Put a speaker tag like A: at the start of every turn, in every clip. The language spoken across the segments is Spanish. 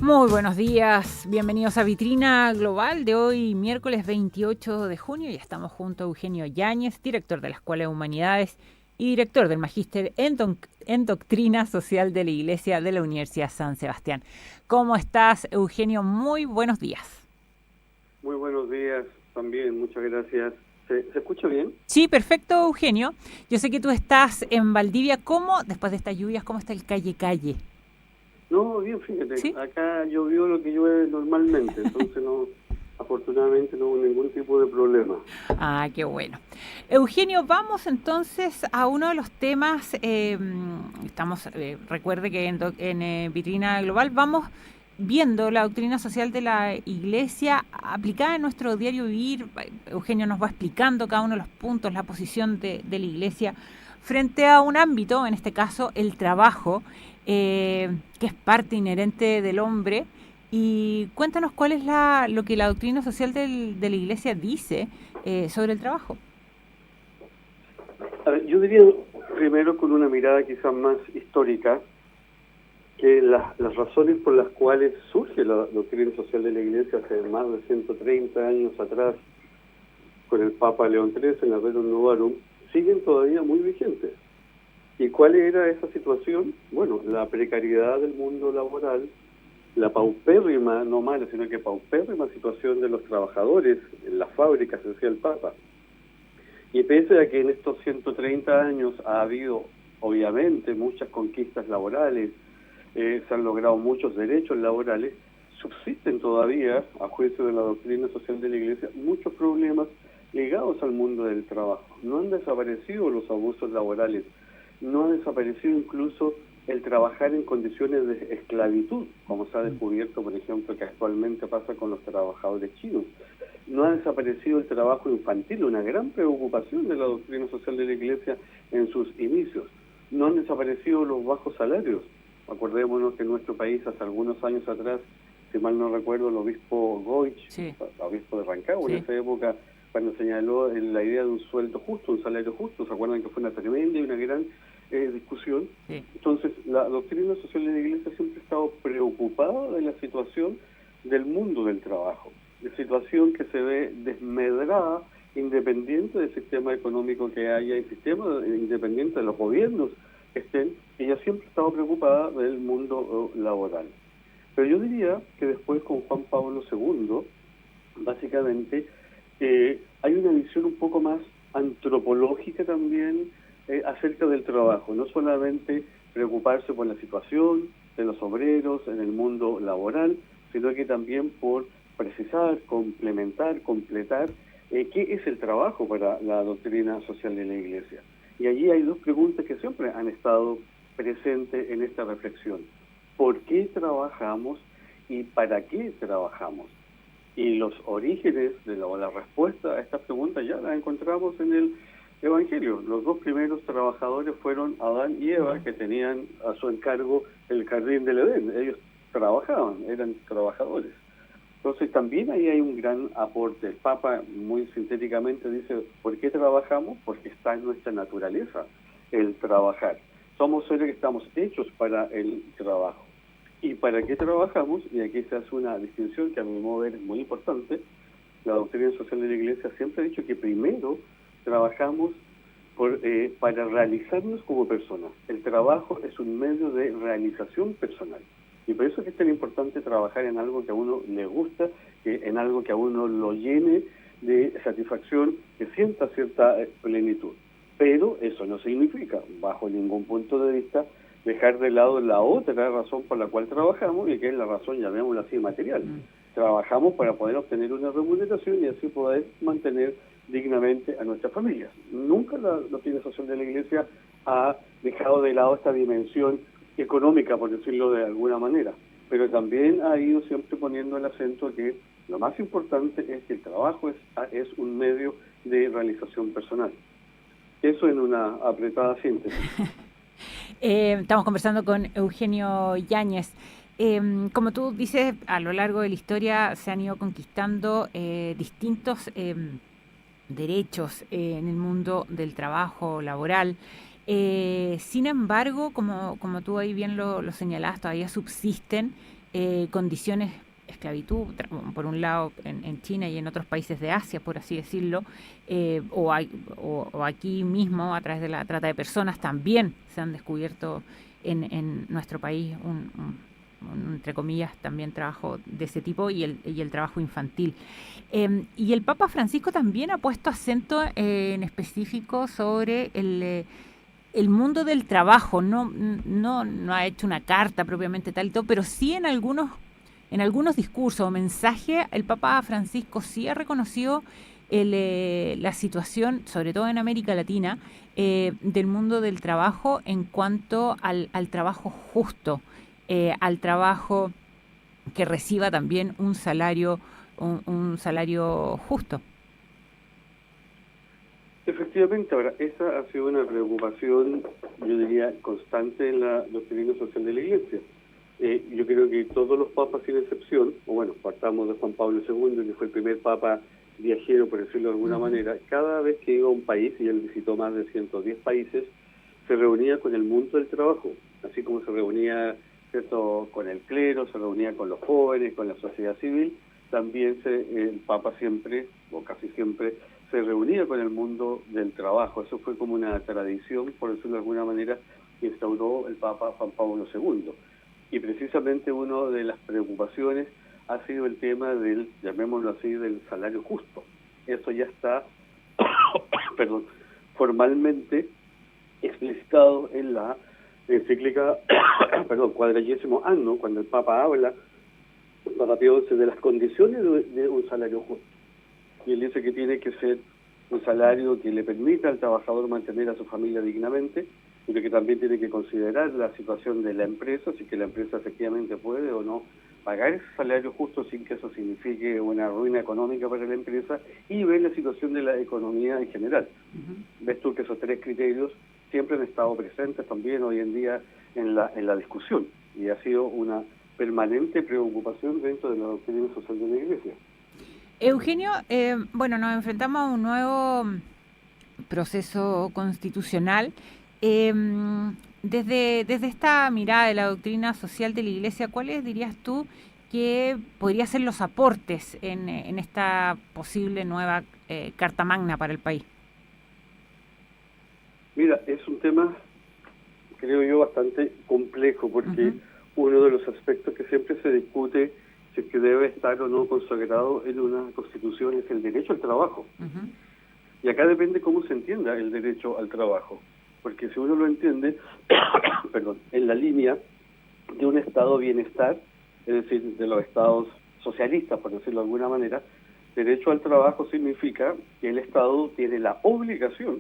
A: Muy buenos días, bienvenidos a Vitrina Global de hoy, miércoles 28 de junio, y estamos junto a Eugenio Yáñez, director de la Escuela de Humanidades y director del Magíster en Doctrina Social de la Iglesia de la Universidad San Sebastián. ¿Cómo estás, Eugenio? Muy buenos días.
B: Muy buenos días también, muchas gracias. ¿Se escucha bien?
A: Sí, perfecto, Eugenio. Yo sé que tú estás en Valdivia. ¿Cómo, después de estas lluvias, cómo está el calle?
B: No, bien, fíjate,
A: ¿Sí?
B: acá llovió lo que llueve normalmente, entonces afortunadamente no hubo ningún tipo de problema.
A: Ah, qué bueno. Eugenio, vamos entonces a uno de los temas. Recuerde que en Vitrina Global vamos viendo la doctrina social de la Iglesia aplicada en nuestro diario vivir. Eugenio nos va explicando cada uno de los puntos, la posición de la Iglesia frente a un ámbito, en este caso el trabajo, que es parte inherente del hombre. Y cuéntanos cuál es lo que la doctrina social de la Iglesia dice sobre el trabajo.
B: A ver, yo diría primero con una mirada quizás más histórica, que las razones por las cuales surge la doctrina social de la Iglesia hace más de 130 años atrás, con el Papa León XIII en la Rerum Novarum, siguen todavía muy vigentes. ¿Y cuál era esa situación? Bueno, la precariedad del mundo laboral, la paupérrima, no mala, sino que paupérrima situación de los trabajadores en las fábricas, decía el Papa. Y pese a que en estos 130 años ha habido, obviamente, muchas conquistas laborales, se han logrado muchos derechos laborales, subsisten todavía, a juicio de la doctrina social de la Iglesia, muchos problemas ligados al mundo del trabajo. No han desaparecido los abusos laborales, no ha desaparecido incluso el trabajar en condiciones de esclavitud, como se ha descubierto, por ejemplo, que actualmente pasa con los trabajadores chinos. No ha desaparecido el trabajo infantil, una gran preocupación de la doctrina social de la Iglesia en sus inicios. No han desaparecido los bajos salarios. Acordémonos que en nuestro país, hace algunos años atrás, si mal no recuerdo, el obispo Goich,
A: Sí.
B: obispo de Rancagua,
A: Sí.
B: en esa época, cuando señaló la idea de un sueldo justo, un salario justo, ¿se acuerdan que fue una tremenda y una gran discusión?
A: Sí.
B: Entonces, la doctrina social de la Iglesia siempre ha estado preocupada de la situación del mundo del trabajo, de situación que se ve desmedrada, independiente del sistema económico que haya, el sistema independiente de los gobiernos que estén. Ella siempre ha estado preocupada del mundo laboral. Pero yo diría que después, con Juan Pablo II, básicamente, hay una visión un poco más antropológica también acerca del trabajo, no solamente preocuparse por la situación de los obreros en el mundo laboral, sino que también por precisar, complementar, completar qué es el trabajo para la doctrina social de la Iglesia. Y allí hay dos preguntas que siempre han estado presentes en esta reflexión. ¿Por qué trabajamos y para qué trabajamos? Y los orígenes de la respuesta a estas preguntas ya las encontramos en el Evangelio. Los dos primeros trabajadores fueron Adán y Eva, que tenían a su encargo el jardín del Edén. Ellos trabajaban, eran trabajadores. Entonces también ahí hay un gran aporte. El Papa muy sintéticamente dice, ¿por qué trabajamos? Porque está en nuestra naturaleza el trabajar. Somos seres que estamos hechos para el trabajo. ¿Y para qué trabajamos? Y aquí se hace una distinción que a mi modo de ver es muy importante. La doctrina social de la Iglesia siempre ha dicho que primero trabajamos para realizarnos como personas. El trabajo es un medio de realización personal. Y por eso es que es tan importante trabajar en algo que a uno le gusta, en algo que a uno lo llene de satisfacción, que sienta cierta plenitud. Pero eso no significa, bajo ningún punto de vista, dejar de lado la otra razón por la cual trabajamos, y que es la razón, llamémosla así, material. Trabajamos para poder obtener una remuneración y así poder mantener dignamente a nuestras familias. Nunca la doctrina social de la Iglesia ha dejado de lado esta dimensión económica, por decirlo de alguna manera, pero también ha ido siempre poniendo el acento que lo más importante es que el trabajo es un medio de realización personal. Eso en una apretada síntesis.
A: Estamos conversando con Eugenio Yáñez. Como tú dices, a lo largo de la historia se han ido conquistando distintos derechos en el mundo del trabajo laboral. Sin embargo, como tú ahí bien lo señalás, todavía subsisten condiciones, esclavitud, por un lado en China y en otros países de Asia, por así decirlo, o aquí mismo a través de la trata de personas también se han descubierto en nuestro país entre comillas, también trabajo de ese tipo y el trabajo infantil. Y el Papa Francisco también ha puesto acento en específico sobre el mundo del trabajo. No ha hecho una carta propiamente tal y todo, pero sí en algunos discursos o mensajes, el Papa Francisco sí ha reconocido la situación, sobre todo en América Latina, del mundo del trabajo en cuanto al trabajo justo, al trabajo que reciba también un salario justo.
B: Efectivamente, ahora, esa ha sido una preocupación, yo diría, constante en la doctrina social de la Iglesia. Yo creo que todos los papas, sin excepción, o bueno, partamos de Juan Pablo II, que fue el primer papa viajero, por decirlo de alguna manera, cada vez que iba a un país, y él visitó más de 110 países, se reunía con el mundo del trabajo, así como se reunía, ¿cierto?, con el clero, se reunía con los jóvenes, con la sociedad civil, también el papa siempre, o casi siempre, se reunía con el mundo del trabajo. Eso fue como una tradición, por decirlo de alguna manera, que instauró el Papa Juan Pablo II. Y precisamente una de las preocupaciones ha sido el tema del, llamémoslo así, del salario justo. Eso ya está, perdón, formalmente explicitado en la encíclica, perdón, 40º Anno, cuando el Papa habla, el Papa Pío XI, de las condiciones de un salario justo. Y él dice que tiene que ser un salario que le permita al trabajador mantener a su familia dignamente, pero que también tiene que considerar la situación de la empresa, si que la empresa efectivamente puede o no pagar ese salario justo sin que eso signifique una ruina económica para la empresa, y ver la situación de la economía en general. Ves tú que esos tres criterios siempre han estado presentes también hoy en día en la discusión, y ha sido una permanente preocupación dentro de la doctrina social de la Iglesia.
A: Eugenio, bueno, nos enfrentamos a un nuevo proceso constitucional. Desde esta mirada de la doctrina social de la Iglesia, ¿cuáles dirías tú que podrían ser los aportes en esta posible nueva Carta Magna para el país?
B: Mira, es un tema, creo yo, bastante complejo, porque uno de los aspectos que siempre se discute, si es que debe estar o no consagrado en una constitución, es el derecho al trabajo. Y acá depende cómo se entienda el derecho al trabajo, porque si uno lo entiende, perdón, en la línea de un estado de bienestar, es decir, de los estados socialistas, por decirlo de alguna manera, derecho al trabajo significa que el Estado tiene la obligación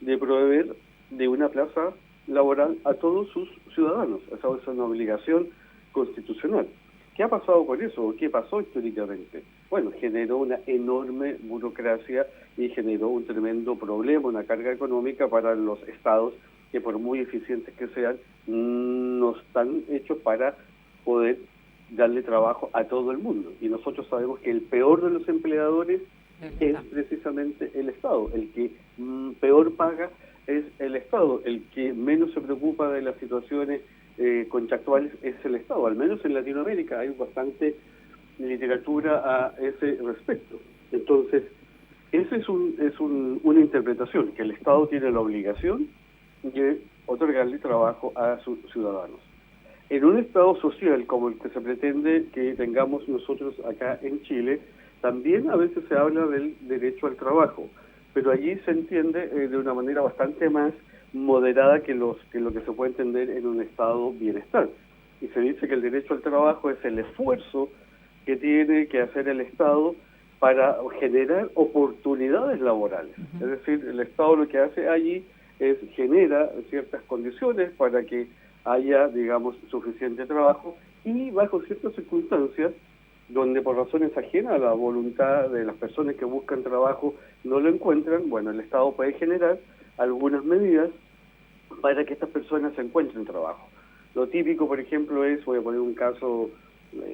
B: de proveer de una plaza laboral a todos sus ciudadanos. Esa es una obligación constitucional. ¿Qué ha pasado con eso? ¿Qué pasó históricamente? Bueno, generó una enorme burocracia y generó un tremendo problema, una carga económica para los estados que, por muy eficientes que sean, no están hechos para poder darle trabajo a todo el mundo. Y nosotros sabemos que el peor de los empleadores es precisamente el Estado. El que peor paga es el Estado. El que menos se preocupa de las situaciones contractuales es el Estado. Al menos en Latinoamérica hay bastante literatura a ese respecto. Entonces, esa es una interpretación, que el Estado tiene la obligación de otorgarle trabajo a sus ciudadanos. En un Estado social como el que se pretende que tengamos nosotros acá en Chile, también a veces se habla del derecho al trabajo, pero allí se entiende de una manera bastante más moderada que lo que se puede entender en un Estado bienestar. Y se dice que el derecho al trabajo es el esfuerzo que tiene que hacer el Estado para generar oportunidades laborales. Es decir, el Estado lo que hace allí es genera ciertas condiciones para que haya, digamos, suficiente trabajo, y bajo ciertas circunstancias donde por razones ajenas a la voluntad de las personas que buscan trabajo no lo encuentran, bueno, el Estado puede generar algunas medidas para que estas personas se encuentren trabajo. Lo típico, por ejemplo, es, voy a poner un caso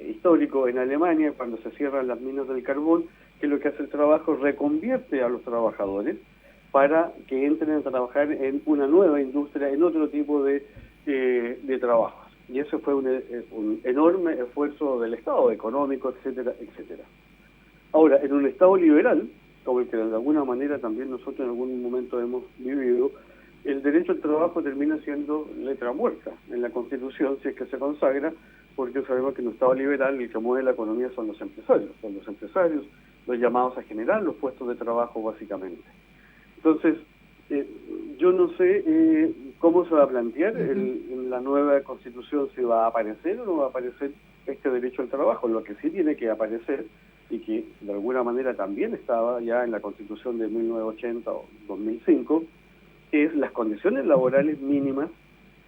B: histórico, en Alemania, cuando se cierran las minas del carbón, que lo que hace el trabajo reconvierte a los trabajadores para que entren a trabajar en una nueva industria, en otro tipo de trabajos. y eso fue un enorme esfuerzo del Estado, económico, etcétera, etcétera. Ahora, en un Estado liberal, como el que de alguna manera también nosotros en algún momento hemos vivido, el derecho al trabajo termina siendo letra muerta en la Constitución, si es que se consagra, porque sabemos que en un Estado liberal el que mueve la economía son los empresarios los llamados a generar los puestos de trabajo básicamente. Entonces, yo no sé cómo se va a plantear en la nueva Constitución, si va a aparecer o no va a aparecer este derecho al trabajo. Lo que sí tiene que aparecer, y que de alguna manera también estaba ya en la Constitución de 1980 o 2005, es las condiciones laborales mínimas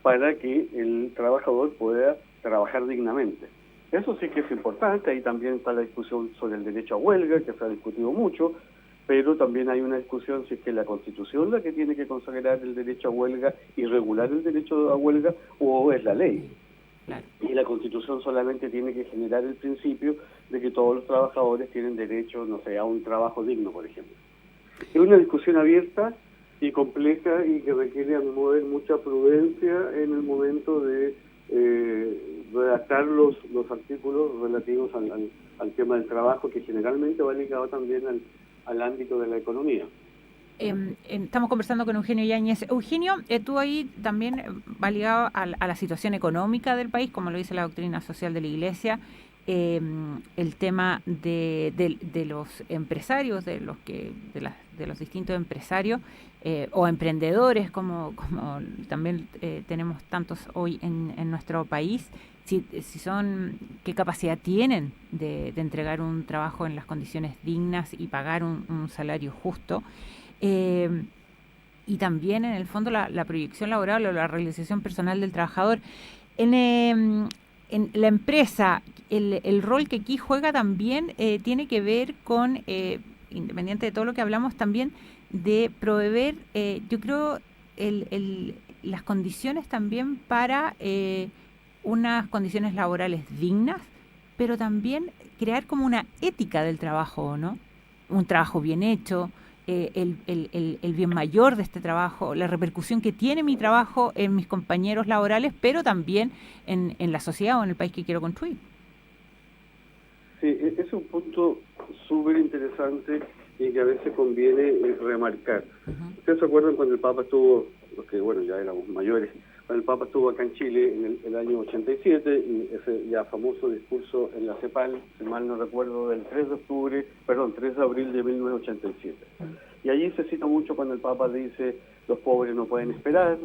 B: para que el trabajador pueda trabajar dignamente. Eso sí que es importante. Ahí también está la discusión sobre el derecho a huelga, que se ha discutido mucho, pero también hay una discusión si es que la Constitución la que tiene que consagrar el derecho a huelga y regular el derecho a huelga, o es la ley.
A: Claro.
B: Y la Constitución solamente tiene que generar el principio de que todos los trabajadores tienen derecho, no sé, a un trabajo digno, por ejemplo. Es una discusión abierta y compleja y que requiere, a mi modo, mucha prudencia en el momento de redactar los artículos relativos al tema del trabajo, que generalmente va ligado también al ámbito de la economía.
A: Estamos conversando con Eugenio Yáñez. Eugenio, tú ahí también va ligado a la situación económica del país, como lo dice la doctrina social de la Iglesia, el tema de los empresarios, de los distintos empresarios o emprendedores, como también tenemos tantos hoy en nuestro país, si son, qué capacidad tienen de entregar un trabajo en las condiciones dignas y pagar un salario justo. Y también en el fondo la proyección laboral o la realización personal del trabajador en la empresa. El rol que aquí juega también tiene que ver con, independiente de todo lo que hablamos, también de proveer, yo creo, las condiciones también para unas condiciones laborales dignas, pero también crear como una ética del trabajo, ¿no? Un trabajo bien hecho, el bien mayor de este trabajo, la repercusión que tiene mi trabajo en mis compañeros laborales, pero también en la sociedad o en el país que quiero construir.
B: Sí, es un punto súper interesante y que a veces conviene remarcar. ¿Ustedes se acuerdan cuando el Papa estuvo, los que bueno ya éramos mayores, cuando el Papa estuvo acá en Chile en el año 87, y ese ya famoso discurso en la CEPAL, si mal no recuerdo, del 3 de abril de 1987. Y allí se cita mucho cuando el Papa dice: los pobres no pueden esperar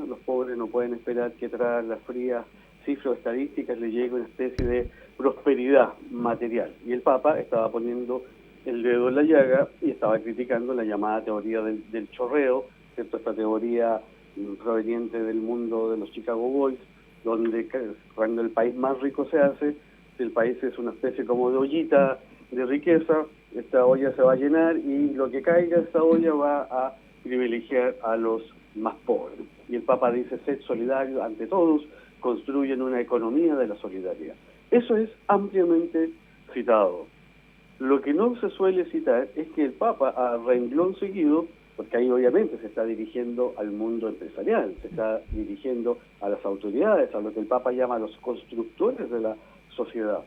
B: que tras las frías cifras estadísticas le llegue una especie de prosperidad material. Y el Papa estaba poniendo el dedo en la llaga y estaba criticando la llamada teoría del chorreo, ¿cierto? Esta teoría proveniente del mundo de los Chicago Boys, donde cuando el país más rico se hace, el país es una especie como de ollita de riqueza, esta olla se va a llenar y lo que caiga de esta olla va a privilegiar a los más pobres. Y el Papa dice: sed solidario ante todos, construyen una economía de la solidaridad. Eso es ampliamente citado. Lo que no se suele citar es que el Papa, a renglón seguido, porque ahí obviamente se está dirigiendo al mundo empresarial, se está dirigiendo a las autoridades, a lo que el Papa llama los constructores de la sociedad.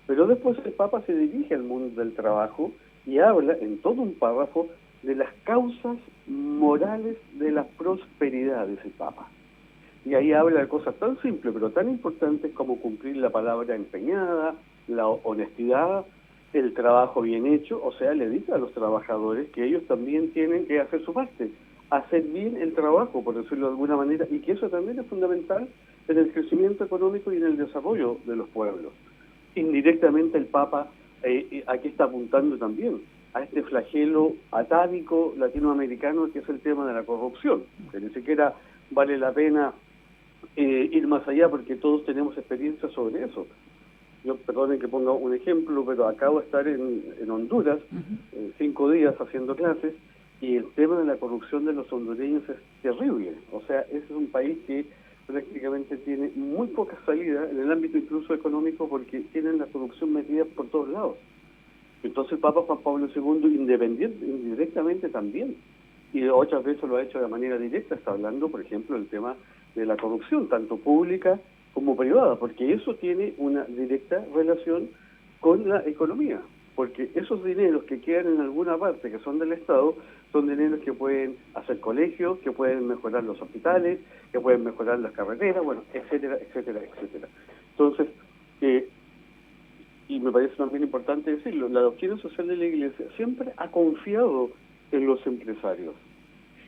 B: Pero después el Papa se dirige al mundo del trabajo y habla en todo un párrafo de las causas morales de la prosperidad, dice el Papa. Y ahí habla de cosas tan simples pero tan importantes como cumplir la palabra empeñada, la honestidad, el trabajo bien hecho. O sea, le dice a los trabajadores que ellos también tienen que hacer su parte, hacer bien el trabajo, por decirlo de alguna manera, y que eso también es fundamental en el crecimiento económico y en el desarrollo de los pueblos. Indirectamente el Papa aquí está apuntando también a este flagelo atávico latinoamericano que es el tema de la corrupción, que ni siquiera vale la pena ir más allá porque todos tenemos experiencia sobre eso. Yo, perdonen que ponga un ejemplo, pero acabo de estar en Honduras 5 días haciendo clases, y el tema de la corrupción de los hondureños es terrible. O sea, ese es un país que prácticamente tiene muy poca salida en el ámbito incluso económico porque tienen la corrupción metida por todos lados. Entonces el Papa Juan Pablo II, indirectamente también, y otras veces lo ha hecho de manera directa, está hablando, por ejemplo, del tema de la corrupción, tanto pública como privada, porque eso tiene una directa relación con la economía, porque esos dineros que quedan en alguna parte que son del Estado son dineros que pueden hacer colegios, que pueden mejorar los hospitales, que pueden mejorar las carreteras, bueno, etcétera, etcétera, etcétera. Entonces, y me parece también importante decirlo, la doctrina social de la Iglesia siempre ha confiado en los empresarios.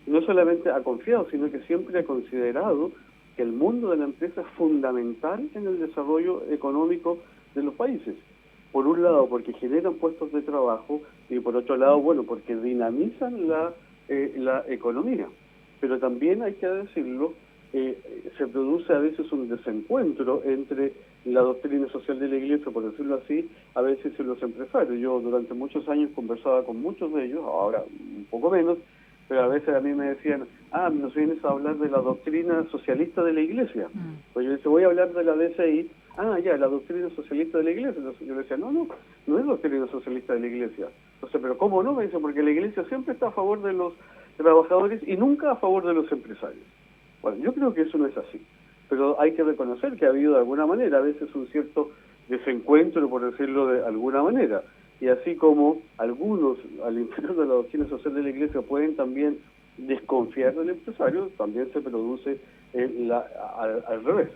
B: Y no solamente ha confiado, sino que siempre ha considerado que el mundo de la empresa es fundamental en el desarrollo económico de los países. Por un lado, porque generan puestos de trabajo, y por otro lado, bueno, porque dinamizan la economía. Pero también hay que decirlo, se produce a veces un desencuentro entre la doctrina social de la Iglesia, por decirlo así, a veces en los empresarios. Yo durante muchos años conversaba con muchos de ellos, ahora un poco menos, pero a veces a mí me decían, nos vienes a hablar de la doctrina socialista de la Iglesia. Pues yo decía, voy a hablar de la DCI, la doctrina socialista de la Iglesia. Entonces yo le decía, no es doctrina socialista de la Iglesia. Entonces, pero ¿cómo no? Me dice, porque la Iglesia siempre está a favor de los trabajadores y nunca a favor de los empresarios. Bueno, yo creo que eso no es así, pero hay que reconocer que ha habido de alguna manera, a veces un cierto desencuentro, por decirlo de alguna manera. Y así como algunos al interior de la doctrina social de la Iglesia pueden también desconfiar del empresario, también se produce al revés.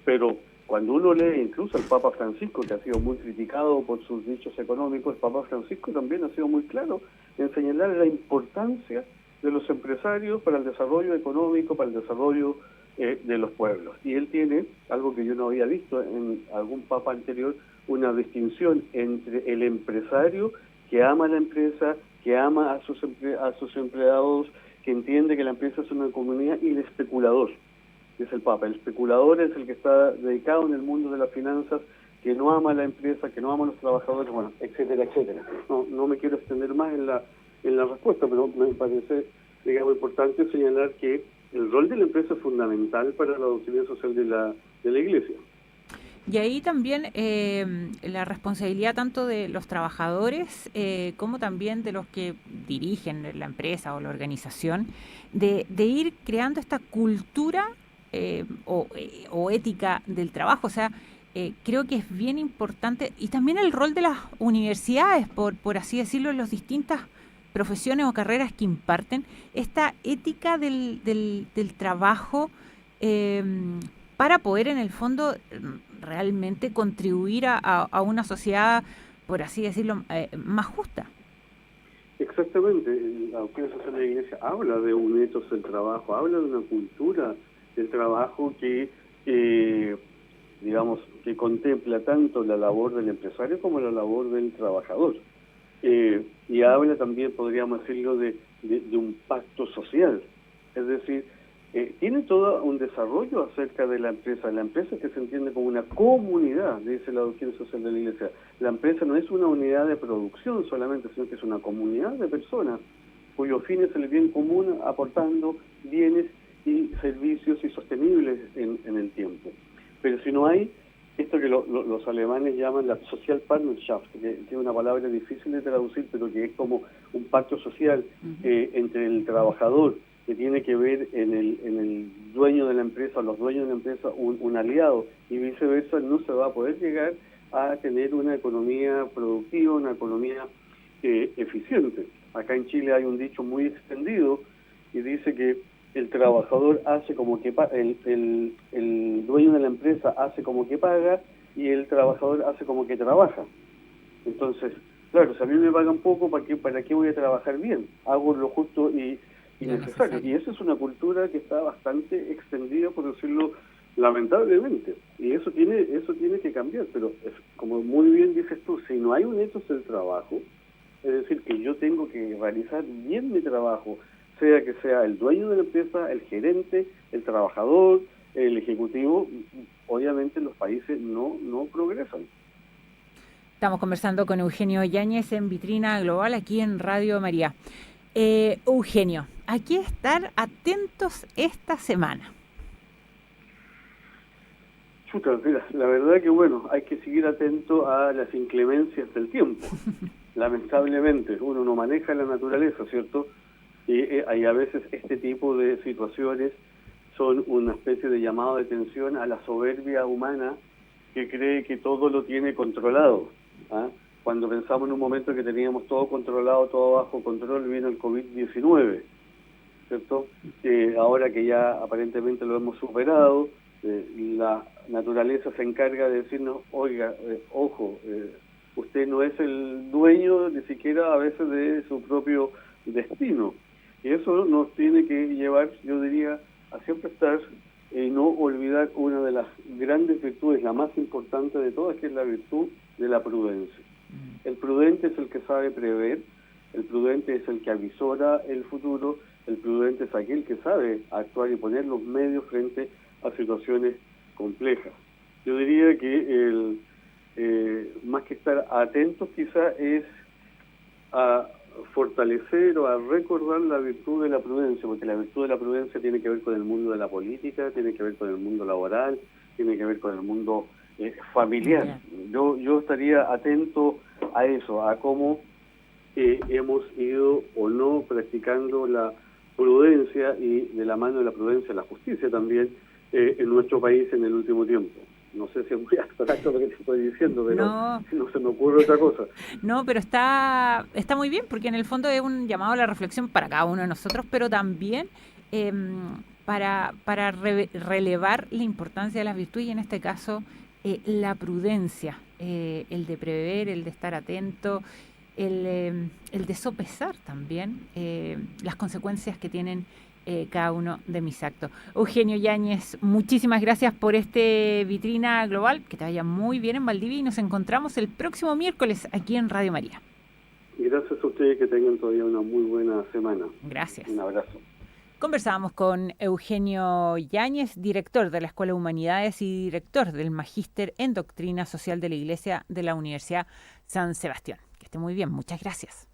B: Pero cuando uno lee incluso al Papa Francisco, que ha sido muy criticado por sus dichos económicos, el Papa Francisco también ha sido muy claro en señalar la importancia de los empresarios para el desarrollo económico, para el desarrollo de los pueblos. Y él tiene, algo que yo no había visto en algún papa anterior, una distinción entre el empresario que ama la empresa, que ama a sus empleados, que entiende que la empresa es una comunidad, y el especulador, que es el papa. El especulador es el que está dedicado en el mundo de las finanzas, que no ama a la empresa, que no ama a los trabajadores, bueno, etcétera, etcétera. No me quiero extender más en la respuesta, pero me parece, digamos, importante señalar que el rol de la empresa es fundamental para la doctrina social de la Iglesia.
A: Y ahí también la responsabilidad tanto de los trabajadores como también de los que dirigen la empresa o la organización, de ir creando esta cultura o ética del trabajo. O sea, creo que es bien importante, y también el rol de las universidades, por así decirlo, en las distintas profesiones o carreras que imparten, esta ética del trabajo para poder en el fondo realmente contribuir a una sociedad, por así decirlo, más justa.
B: Exactamente, la doctrina social de la Iglesia habla de un ethos del trabajo, habla de una cultura del trabajo que digamos, que contempla tanto la labor del empresario como la labor del trabajador. Y habla también, podríamos decirlo, de un pacto social. Es decir, tiene todo un desarrollo acerca de la empresa. La empresa que se entiende como una comunidad, dice la doctrina social de la Iglesia. La empresa no es una unidad de producción solamente, sino que es una comunidad de personas cuyo fin es el bien común, aportando bienes y servicios y sostenibles en el tiempo. Pero si no hay esto que los alemanes llaman la Social Partnerschaft, que es una palabra difícil de traducir, pero que es como un pacto social entre el trabajador, que tiene que ver en el dueño de la empresa, los dueños de la empresa, un aliado, y viceversa, no se va a poder llegar a tener una economía productiva, una economía eficiente. Acá en Chile hay un dicho muy extendido y dice que el trabajador hace como que el dueño de la empresa hace como que paga y el trabajador hace como que trabaja. Entonces, claro, si a mí me pagan poco, ¿para qué voy a trabajar bien? Hago lo justo y necesario. Y esa es una cultura que está bastante extendida, por decirlo lamentablemente. Y eso tiene que cambiar. Pero como muy bien dices tú, si no hay un ethos del trabajo, es decir, que yo tengo que realizar bien mi trabajo, sea que sea el dueño de la empresa, el gerente, el trabajador, el ejecutivo, obviamente los países no progresan.
A: Estamos conversando con Eugenio Yáñez en Vitrina Global, aquí en Radio María. Eugenio, ¿a qué estar atentos esta semana?
B: Chuta, mira, la verdad que bueno, hay que seguir atento a las inclemencias del tiempo. Lamentablemente, uno no maneja la naturaleza, ¿cierto? Y hay a veces este tipo de situaciones son una especie de llamado de atención a la soberbia humana que cree que todo lo tiene controlado. ¿Ah? Cuando pensamos en un momento que teníamos todo controlado, todo bajo control, vino el COVID-19, ¿cierto? Ahora que ya aparentemente lo hemos superado, la naturaleza se encarga de decirnos, oiga, ojo, usted no es el dueño ni siquiera a veces de su propio destino. Y eso nos tiene que llevar, yo diría, a siempre estar y no olvidar una de las grandes virtudes, la más importante de todas, que es la virtud de la prudencia. El prudente es el que sabe prever, el prudente es el que avisora el futuro, el prudente es aquel que sabe actuar y poner los medios frente a situaciones complejas. Yo diría que más que estar atentos quizá es a fortalecer o a recordar la virtud de la prudencia, porque la virtud de la prudencia tiene que ver con el mundo de la política, tiene que ver con el mundo laboral, tiene que ver con el mundo familiar. Yo estaría atento a eso, a cómo hemos ido o no practicando la prudencia y de la mano de la prudencia la justicia también en nuestro país en el último tiempo. No sé si es muy abstracto lo que te estoy diciendo, pero no se me ocurre otra cosa.
A: No, pero está muy bien, porque en el fondo es un llamado a la reflexión para cada uno de nosotros, pero también para relevar la importancia de las virtudes, y en este caso la prudencia, el de prever, el de estar atento, el de sopesar también las consecuencias que tienen cada uno de mis actos. Eugenio Yáñez, muchísimas gracias por este Vitrina Global, que te vaya muy bien en Valdivia y nos encontramos el próximo miércoles aquí en Radio María.
B: Gracias a ustedes, que tengan todavía una muy buena semana.
A: Gracias.
B: Un abrazo.
A: Conversábamos con Eugenio Yáñez, director de la Escuela de Humanidades y director del Magíster en Doctrina Social de la Iglesia de la Universidad San Sebastián. Que esté muy bien, muchas gracias.